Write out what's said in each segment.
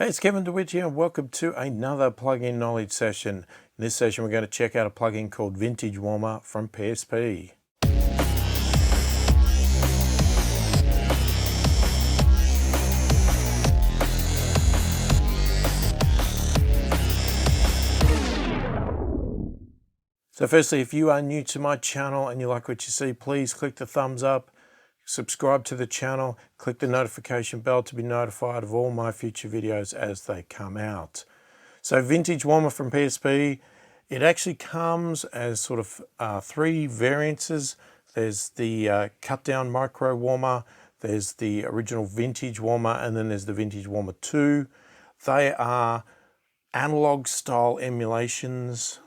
Hey, it's Kevin DeWitt here and welcome to another plugin knowledge session. In this session we're going to check out a plugin called Vintage Warmer from PSP. So firstly, if you are new to my channel and you like what you see, please click the thumbs up, subscribe to the channel, click the notification bell to be notified of all my future videos as they come out. So Vintage Warmer from PSP, it actually comes as sort of three variances. There's the cut down micro warmer, there's the original Vintage Warmer, and then there's the Vintage Warmer 2. They are analog style emulations.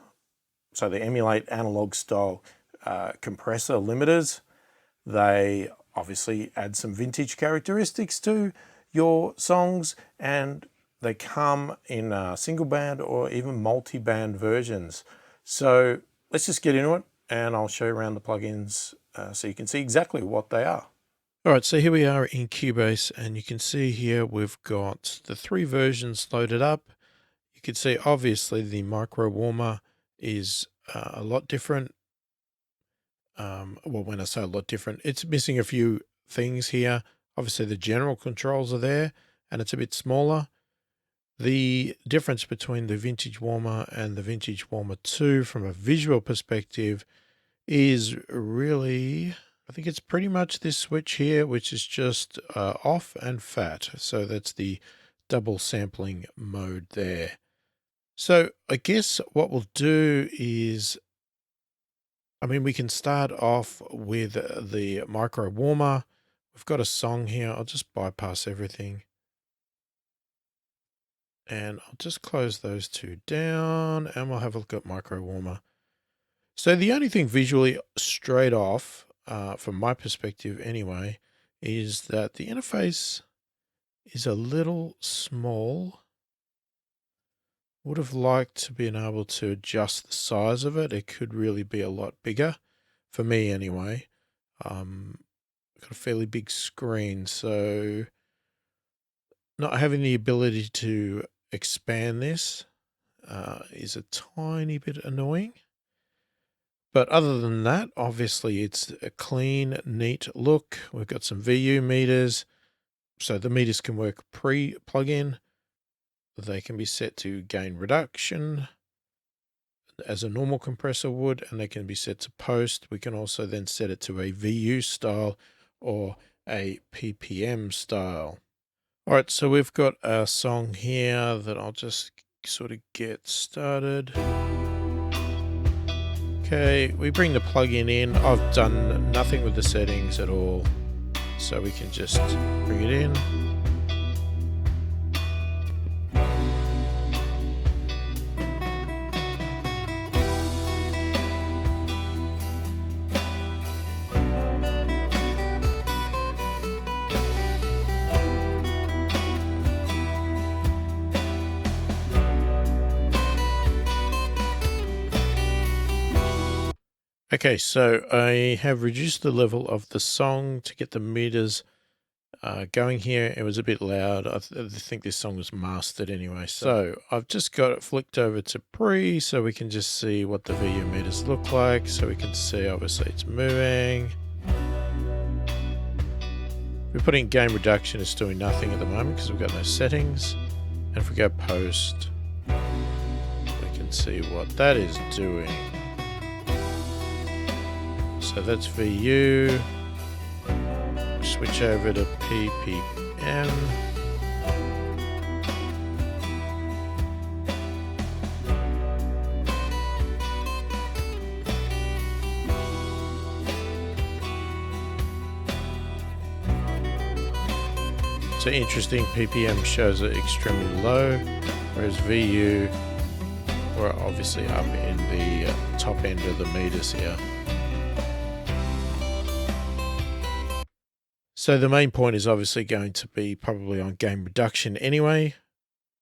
So they emulate analog style compressor limiters. They obviously add some vintage characteristics to your songs, and they come in single band or even multi-band versions. So let's just get into it and I'll show you around the plugins so you can see exactly what they are. All right, so here we are in Cubase, and you can see here we've got the three versions loaded up. You can see obviously the micro warmer is a lot different. Well, when I say a lot different, it's missing a few things here. Obviously the general controls are there and it's a bit smaller. The difference between the Vintage Warmer and the Vintage Warmer 2 from a visual perspective is really, I think it's pretty much this switch here, which is just off and fat. So that's the double sampling mode there. So I guess what we'll do is, we can start off with the micro warmer. We've got a song here. I'll just bypass everything. And I'll just close those two down and we'll have a look at micro warmer. So the only thing visually straight off, from my perspective anyway, is that the interface is a little small. Would have liked to been able to adjust the size of it. It could really be a lot bigger, for me anyway. Got a fairly big screen, so not having the ability to expand this is a tiny bit annoying. But other than that, obviously it's a clean, neat look. We've got some VU meters, so the meters can work pre-plug-in. They can be set to gain reduction as a normal compressor would, and they can be set to post. We can also then set it to a VU style or a PPM style. All right, so we've got a song here that I'll just sort of get started. Okay, we bring the plugin in. I've done nothing with the settings at all, so we can just bring it in. Okay, so I have reduced the level of the song to get the meters going here. It was a bit loud. I think this song was mastered anyway. So I've just got it flicked over to pre so we can just see what the VU meters look like. So we can see obviously it's moving. We're putting gain reduction, it's doing nothing at the moment because we've got no settings. And if we go post, we can see what that is doing. So that's VU. Switch over to PPM. So interesting, PPM shows it extremely low, whereas VU, we're obviously up in the top end of the meters here. So the main point is obviously going to be probably on gain reduction anyway,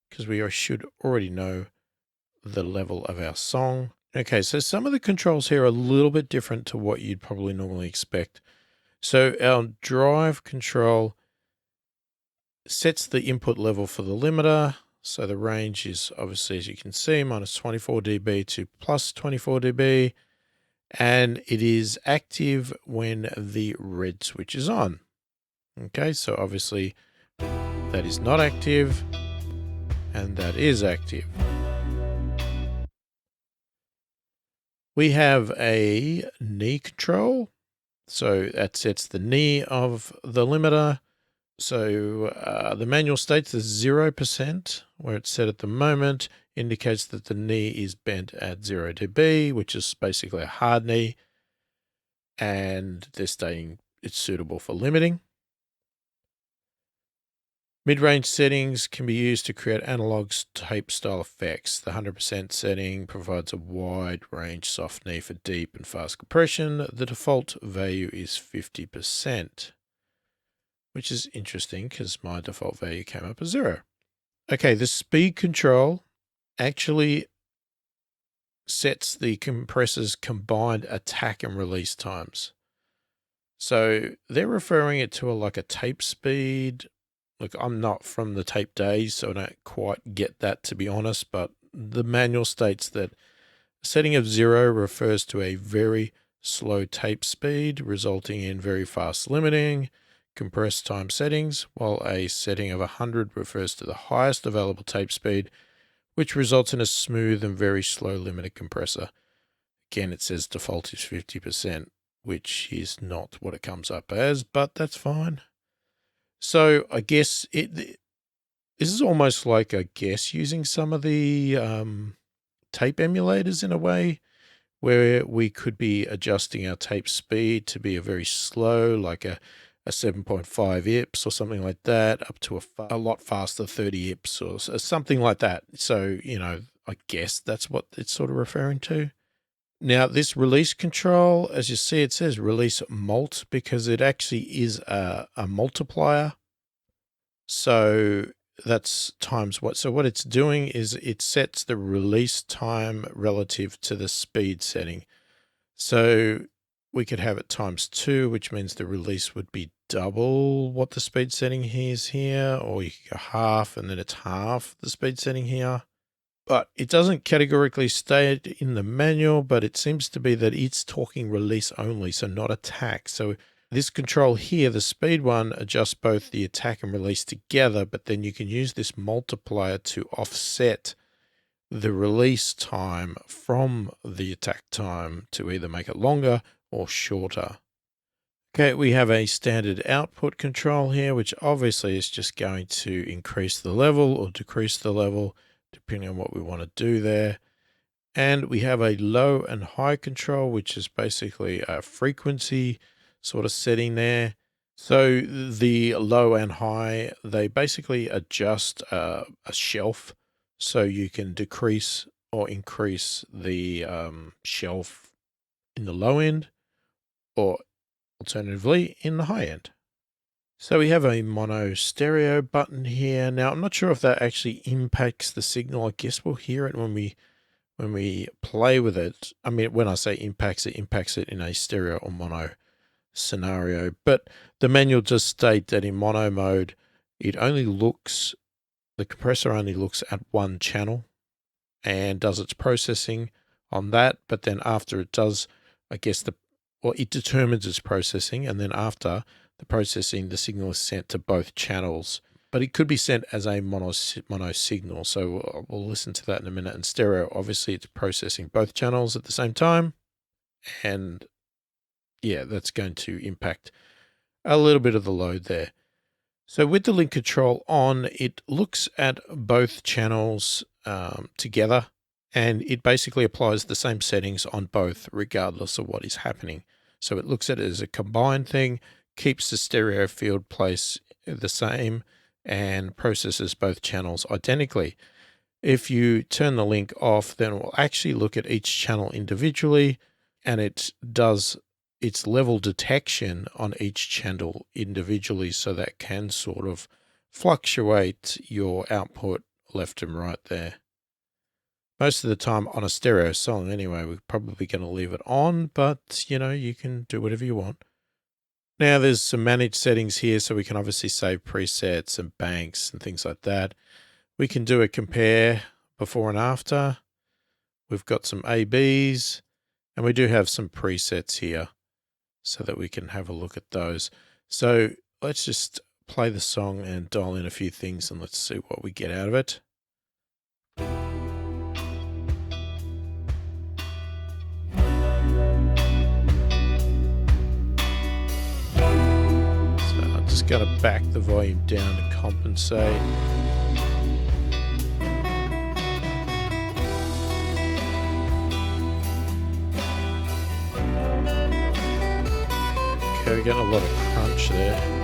because we should already know the level of our song. Okay, so some of the controls here are a little bit different to what you'd probably normally expect. So our drive control sets the input level for the limiter. So the range is obviously, as you can see, minus 24 dB to plus 24 dB. And it is active when the red switch is on. Okay, so obviously that is not active and that is active. We have a knee control. So that sets the knee of the limiter. So the manual states that 0%, where it's set at the moment, indicates that the knee is bent at 0 dB, which is basically a hard knee. And they're stating it's suitable for limiting. Mid-range settings can be used to create analog tape style effects. The 100% setting provides a wide range soft knee for deep and fast compression. The default value is 50%, which is interesting because my default value came up as 0. Okay, the speed control actually sets the compressor's combined attack and release times. So they're referring it to like a tape speed. Look, I'm not from the tape days, so I don't quite get that, to be honest, but the manual states that a setting of 0 refers to a very slow tape speed, resulting in very fast limiting, compressed time settings, while a setting of 100 refers to the highest available tape speed, which results in a smooth and very slow limited compressor. Again, it says default is 50%, which is not what it comes up as, but that's fine. So I guess this is almost like, I guess, using some of the tape emulators in a way, where we could be adjusting our tape speed to be a very slow, like a 7.5 IPS or something like that, up to a lot faster 30 IPS or something like that. So, you know, I guess that's what it's sort of referring to. Now, this release control, as you see, it says release mult because it actually is a multiplier. So that's times what. So what it's doing is it sets the release time relative to the speed setting. So we could have it times 2, which means the release would be double what the speed setting is here, or you could go half and then it's half the speed setting here. But it doesn't categorically state in the manual, but it seems to be that it's talking release only, so not attack. So this control here, the speed one, adjusts both the attack and release together, but then you can use this multiplier to offset the release time from the attack time to either make it longer or shorter. Okay, we have a standard output control here, which obviously is just going to increase the level or decrease the level, depending on what we want to do there. And we have a low and high control, which is basically a frequency sort of setting there. So the low and high, they basically adjust a shelf, so you can decrease or increase the shelf in the low end, or alternatively in the high end. So we have a mono stereo button here. Now, I'm not sure if that actually impacts the signal. I guess we'll hear it when we play with it. I mean, when I say impacts it in a stereo or mono scenario. But the manual does state that in mono mode, the compressor only looks at one channel and does its processing on that. But then after it does, I guess it determines its processing, and then after the processing, the signal is sent to both channels. But it could be sent as a mono signal. So we'll listen to that in a minute. And stereo, obviously, it's processing both channels at the same time. And yeah, that's going to impact a little bit of the load there. So with the link control on, it looks at both channels together, and it basically applies the same settings on both regardless of what is happening. So it looks at it as a combined thing, keeps the stereo field place the same, and processes both channels identically. If you turn the link off, then it will actually look at each channel individually, and it does its level detection on each channel individually, so that can sort of fluctuate your output left and right there. Most of the time on a stereo song anyway, we're probably going to leave it on, but you know, you can do whatever you want. Now there's some managed settings here, so we can obviously save presets and banks and things like that. We can do a compare before and after. We've got some ABs, and we do have some presets here so that we can have a look at those. So let's just play the song and dial in a few things, and let's see what we get out of it. Just got to back the volume down to compensate. Okay, we're getting a lot of crunch there.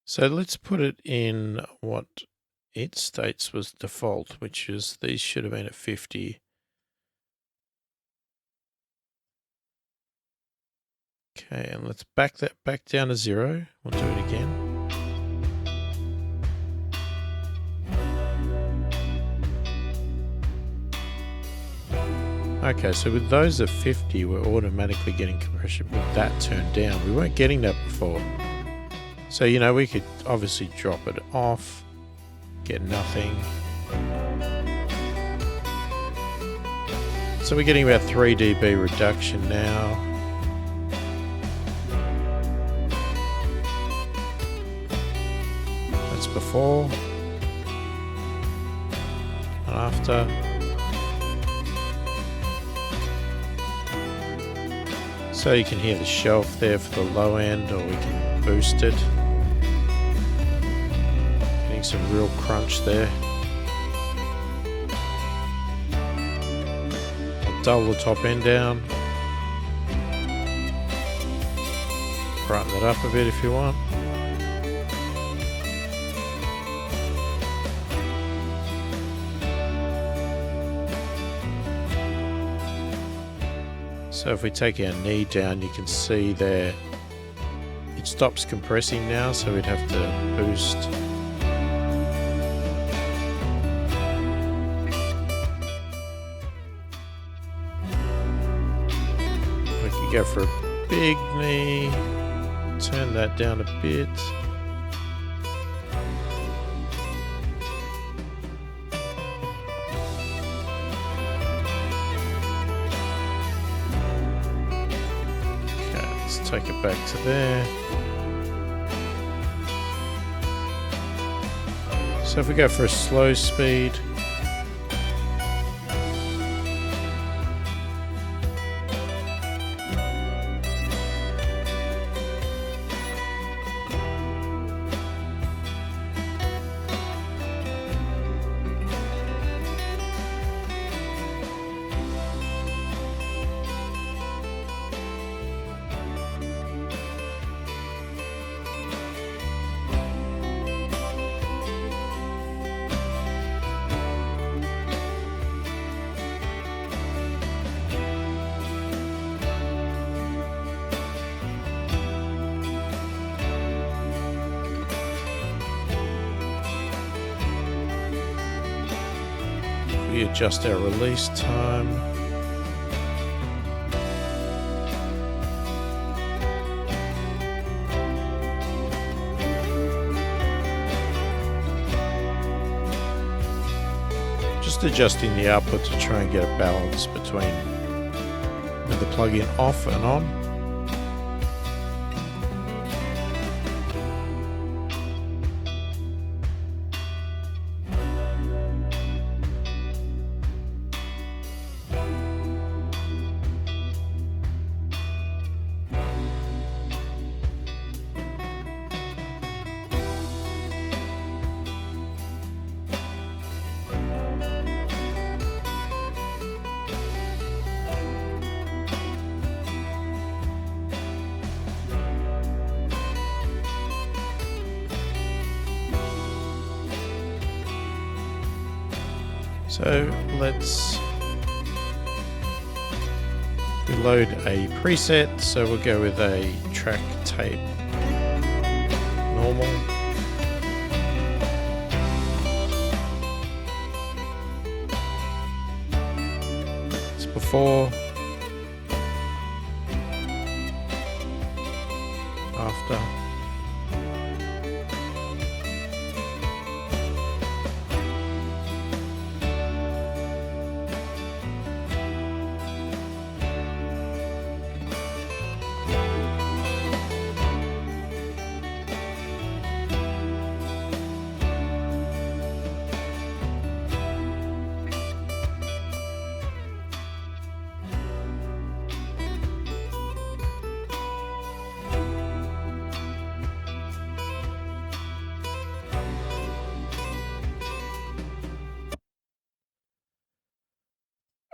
So let's put it in what it states was default, which is these should have been at 50. Okay, and let's back that back down to 0. We'll do it again. Okay, so with those at 50, we're automatically getting compression with that turned down. We weren't getting that before. So, you know, we could obviously drop it off, get nothing. So we're getting about 3 dB reduction now. That's before and after. So you can hear the shelf there for the low end, or we can boost it. Getting some real crunch there. I'll double the top end down. Brighten that up a bit if you want. So if we take our knee down, you can see there it stops compressing now, so we'd have to boost. We could go for a big knee, turn that down a bit. Take it back to there. So if we go for a slow speed, we adjust our release time. Just adjusting the output to try and get a balance between the plug-in off and on. So let's load a preset, so we'll go with a track tape normal. It's before, after.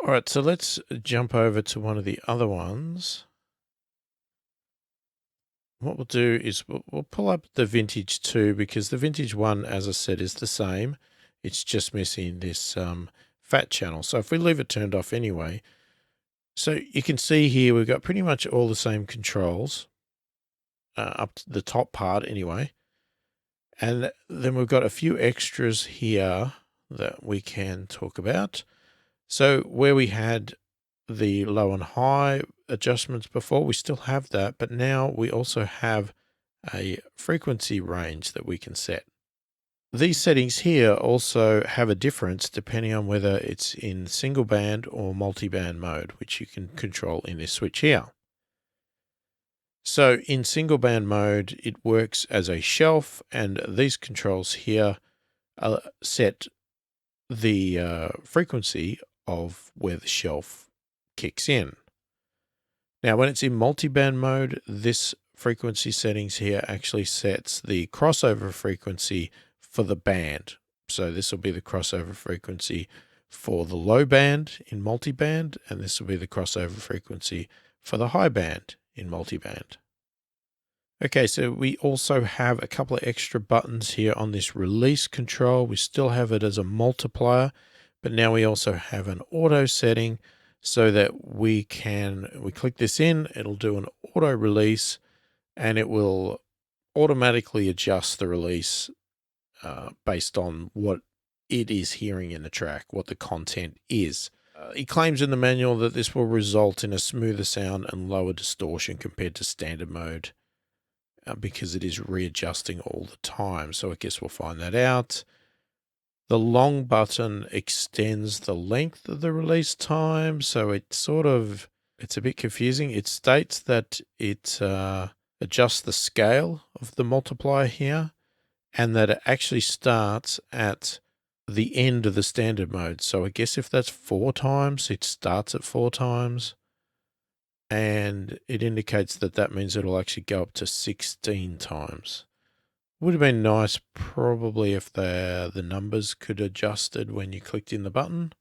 All right, so let's jump over to one of the other ones. What we'll do is we'll pull up the Vintage 2 because the Vintage 1, as I said, is the same. It's just missing this fat channel. So if we leave it turned off anyway, so you can see here we've got pretty much all the same controls up to the top part anyway. And then we've got a few extras here that we can talk about. So where we had the low and high adjustments before, we still have that, but now we also have a frequency range that we can set. These settings here also have a difference depending on whether it's in single band or multi-band mode, which you can control in this switch here. So in single band mode, it works as a shelf, and these controls here set the frequency of where the shelf kicks in. Now, when it's in multi-band mode, this frequency settings here actually sets the crossover frequency for the band. So this will be the crossover frequency for the low band in multi-band, and this will be the crossover frequency for the high band in multi-band. Okay, so we also have a couple of extra buttons here on this release control. We still have it as a multiplier, but now we also have an auto setting so that we click this in, it'll do an auto release, and it will automatically adjust the release based on what it is hearing in the track, what the content is. It claims in the manual that this will result in a smoother sound and lower distortion compared to standard mode because it is readjusting all the time. So I guess we'll find that out. The long button extends the length of the release time, so it's a bit confusing. It states that it adjusts the scale of the multiplier here, and that it actually starts at the end of the standard mode. So I guess if that's 4 times, it starts at 4 times, and it indicates that that means it'll actually go up to 16 times. Would have been nice probably if the numbers could adjusted when you clicked in the button.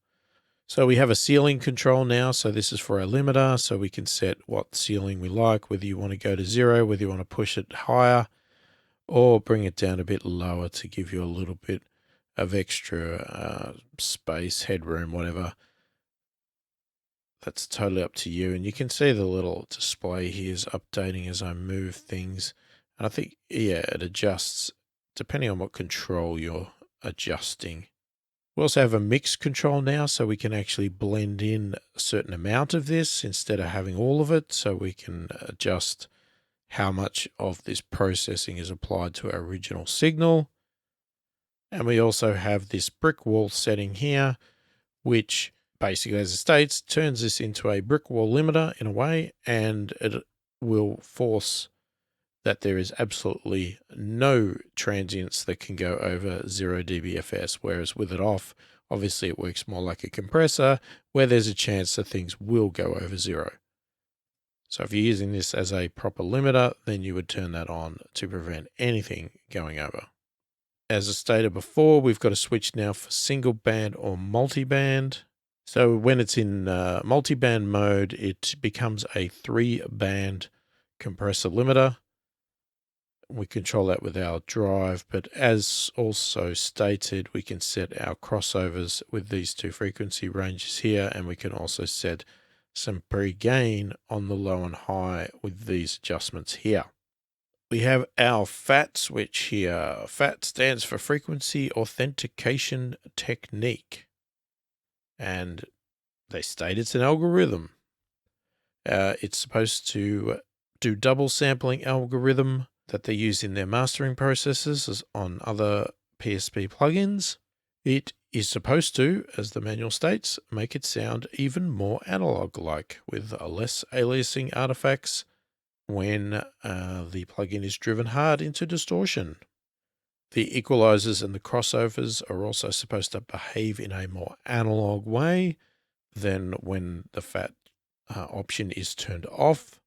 So we have a ceiling control now. So this is for our limiter. So we can set what ceiling we like, whether you want to go to 0, whether you want to push it higher or bring it down a bit lower to give you a little bit of extra space, headroom, whatever. That's totally up to you. And you can see the little display here is updating as I move things. And I think, yeah, it adjusts depending on what control you're adjusting. We also have a mix control now, so we can actually blend in a certain amount of this instead of having all of it. So we can adjust how much of this processing is applied to our original signal. And we also have this brick wall setting here, which basically, as it states, turns this into a brick wall limiter in a way, and it will force that there is absolutely no transients that can go over 0 dBFS, whereas with it off, obviously it works more like a compressor where there's a chance that things will go over 0. So if you're using this as a proper limiter, then you would turn that on to prevent anything going over. As I stated before, we've got a switch now for single band or multi-band. So when it's in multi-band mode, it becomes a 3-band compressor limiter. We control that with our drive, but as also stated, we can set our crossovers with these 2 frequency ranges here, and we can also set some pre-gain on the low and high with these adjustments here. We have our FAT switch here. FAT stands for Frequency Authentication Technique. And they state it's an algorithm. It's supposed to do double sampling algorithm that they use in their mastering processes on other PSP plugins. It is supposed to, as the manual states, make it sound even more analog-like with less aliasing artifacts when the plugin is driven hard into distortion. The equalizers and the crossovers are also supposed to behave in a more analog way than when the FAT option is turned off.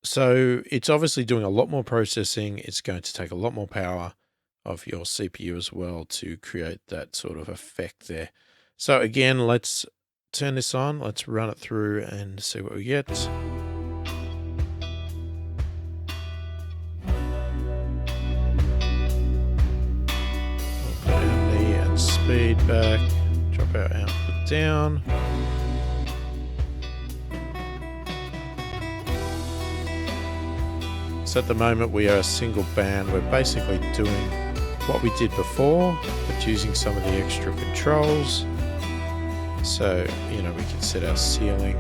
So it's obviously doing a lot more processing. It's going to take a lot more power of your CPU as well to create that sort of effect there. So again, let's turn this on. Let's run it through and see what we get. Speed back, drop our output down. So at the moment we are a single band. We're basically doing what we did before, but using some of the extra controls. So, you know, we can set our ceiling.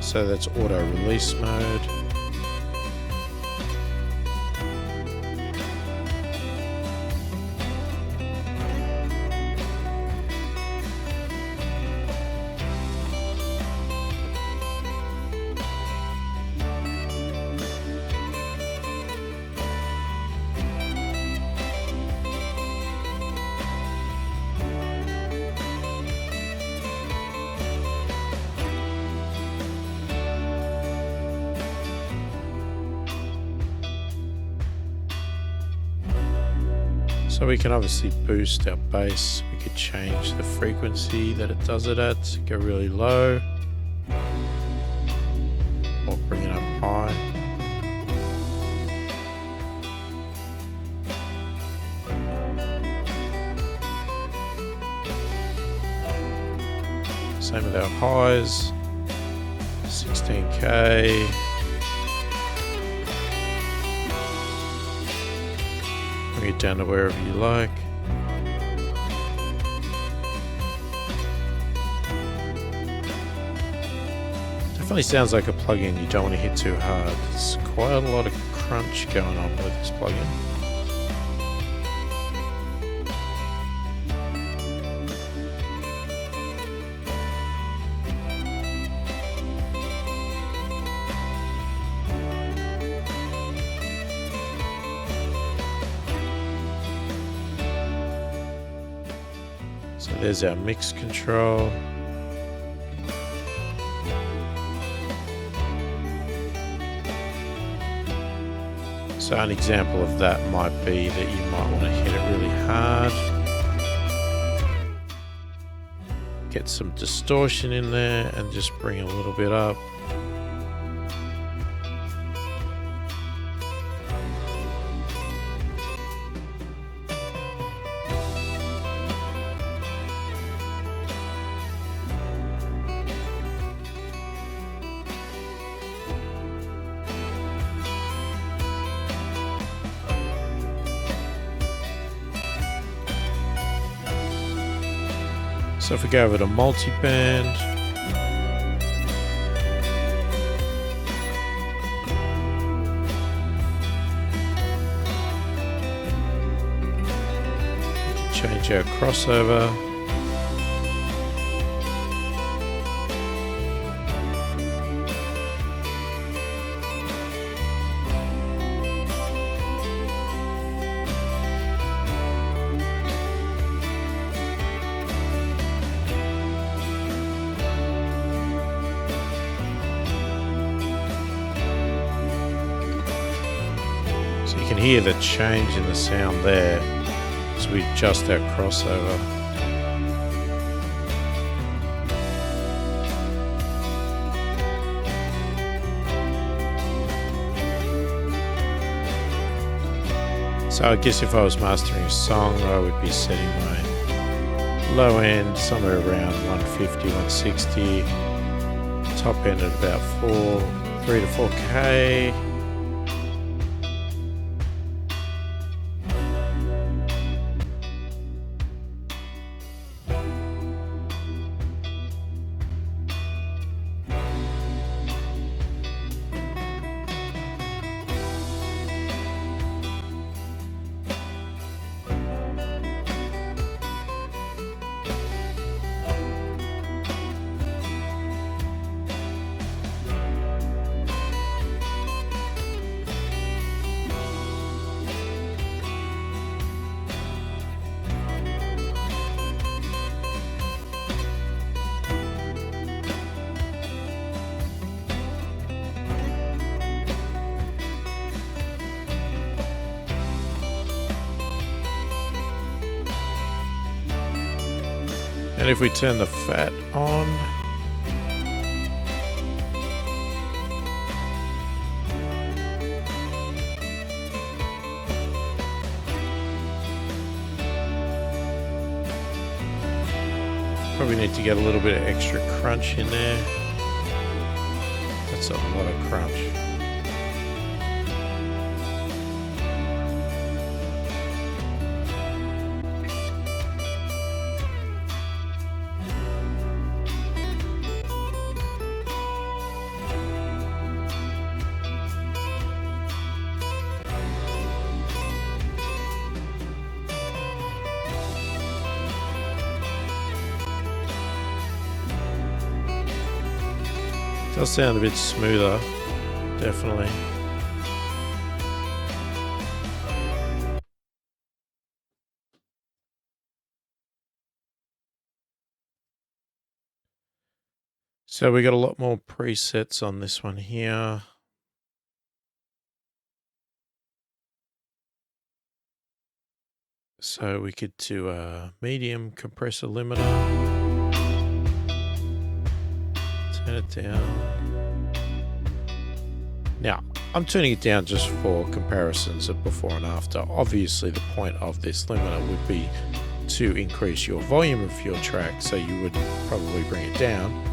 So that's auto release mode. So we can obviously boost our bass. We could change the frequency that it does it at, go really low, or bring it up high. Same with our highs, 16K. Bring it down to wherever you like. Definitely sounds like a plugin you don't want to hit too hard. There's quite a lot of crunch going on with this plugin. So there's our mix control. So an example of that might be that you might want to hit it really hard. Get some distortion in there and just bring a little bit up. So if we go over to multi-band, we can change our crossover. So you can hear the change in the sound there as we adjust our crossover. So I guess if I was mastering a song, I would be setting my low end somewhere around 150, 160, top end at about 3 to 4K. And if we turn the fat on, probably need to get a little bit of extra crunch in there. That's a lot of crunch. Does sound a bit smoother, definitely. So we got a lot more presets on this one here. So we could do a medium compressor limiter. Turn it down. Now, I'm turning it down just for comparisons of before and after. Obviously, the point of this limiter would be to increase your volume of your track, so you would probably bring it down.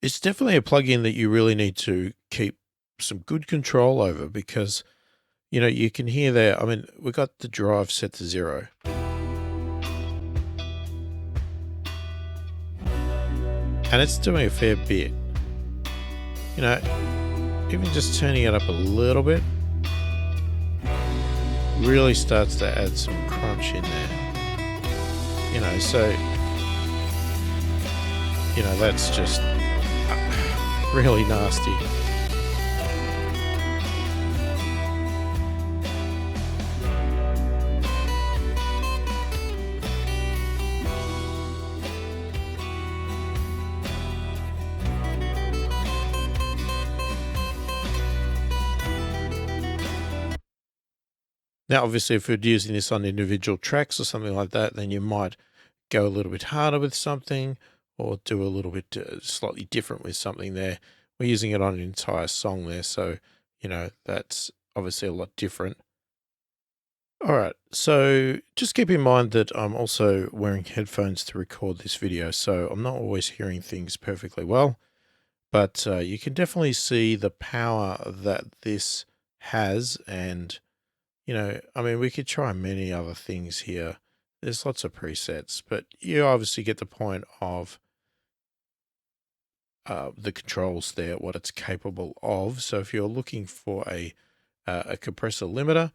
It's definitely a plugin that you really need to keep some good control over, because, you know, you can hear there, I mean, we got the drive set to 0. And it's doing a fair bit. You know, even just turning it up a little bit really starts to add some crunch in there. You know, so, you know, that's just really nasty. Now, obviously, if you're using this on individual tracks or something like that, then you might go a little bit harder with something, or do a little bit slightly different with something there. We're using it on an entire song there, so, you know, that's obviously a lot different. All right, so just keep in mind that I'm also wearing headphones to record this video, so I'm not always hearing things perfectly well, but you can definitely see the power that this has. And, you know, I mean, we could try many other things here. There's lots of presets, but you obviously get the point of the controls there, what it's capable of. So if you're looking for a compressor limiter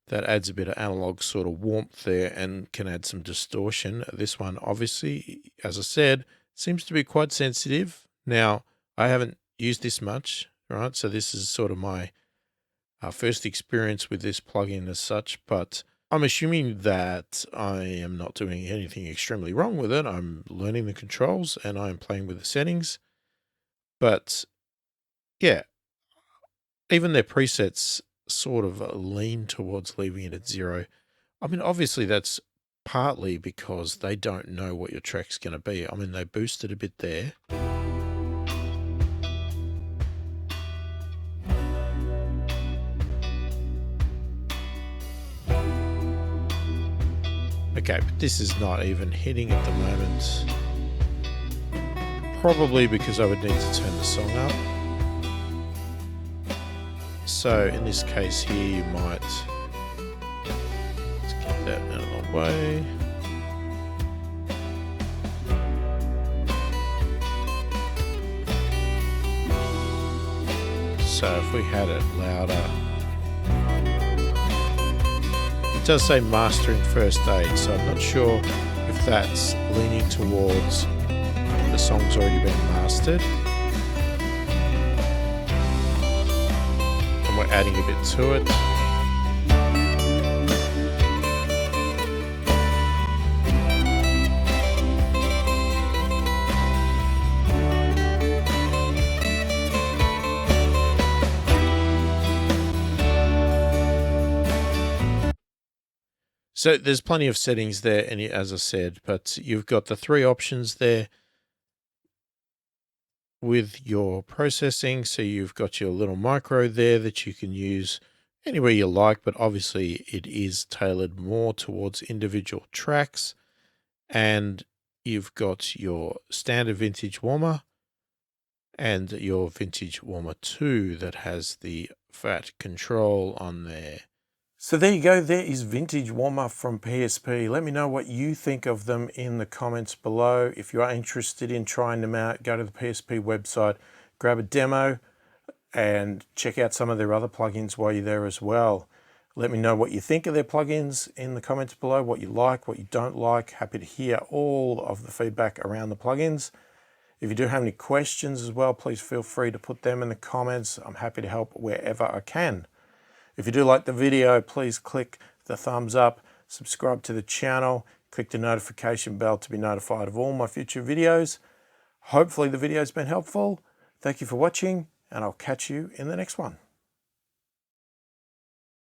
that adds a bit of analog sort of warmth there and can add some distortion, this one obviously, as I said, seems to be quite sensitive. Now, I haven't used this much, right? So this is sort of my first experience with this plugin as such, but I'm assuming that I am not doing anything extremely wrong with it. I'm learning the controls and I'm playing with the settings. But yeah, even their presets sort of lean towards leaving it at 0. I mean, obviously that's partly because they don't know what your track's going to be. I mean, they boosted a bit there. Okay, but this is not even hitting at the moment. Probably because I would need to turn the song up. So in this case here, you might, let's get that out of the way. So if we had it louder, it does say mastering first aid, so I'm not sure if that's leaning towards the song's already been mastered. And we're adding a bit to it. So there's plenty of settings there, and as I said, but you've got the 3 options there with your processing. So you've got your little micro there that you can use anywhere you like, but obviously it is tailored more towards individual tracks. And you've got your standard Vintage Warmer and your Vintage Warmer 2 that has the fat control on there. So there you go, there is Vintage Warmer from PSP. Let me know what you think of them in the comments below. If you are interested in trying them out, go to the PSP website, grab a demo, and check out some of their other plugins while you're there as well. Let me know what you think of their plugins in the comments below, what you like, what you don't like. Happy to hear all of the feedback around the plugins. If you do have any questions as well, please feel free to put them in the comments. I'm happy to help wherever I can. If you do like the video, please click the thumbs up, subscribe to the channel, click the notification bell to be notified of all my future videos. Hopefully the video's been helpful. Thank you for watching, and I'll catch you in the next one.